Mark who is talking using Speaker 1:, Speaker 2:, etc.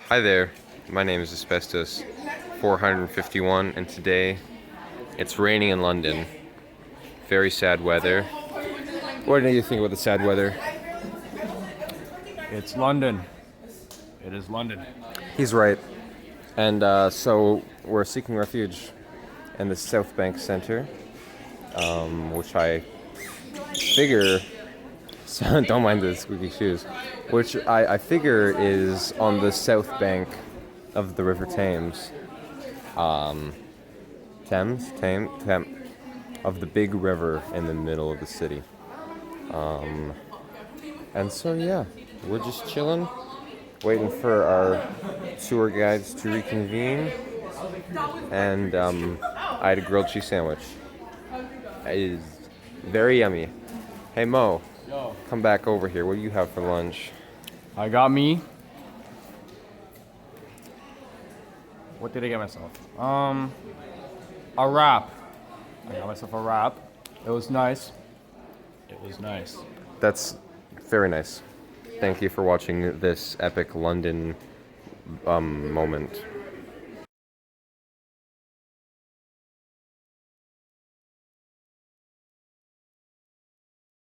Speaker 1: Hi there, my name is Asbestos 451 and today it's raining in London. Very sad weather. What do you think about the sad weather?
Speaker 2: It's London. It is London.
Speaker 1: He's right. And so we're seeking refuge in the Southbank Centre, which I figure, so don't mind the squeaky shoes, which I figure is on the south bank of the River Thames. Thames, of the big river in the middle of the city. And so yeah, we're just chilling, waiting for our tour guides to reconvene. And I had a grilled cheese sandwich. It is very yummy. Hey Mo,
Speaker 2: Yo.
Speaker 1: come back over here. What do you have for lunch?
Speaker 2: I got me. What did I get myself? A wrap. I got myself a wrap. It was nice. It was nice.
Speaker 1: That's very nice. Thank you for watching this epic London moment.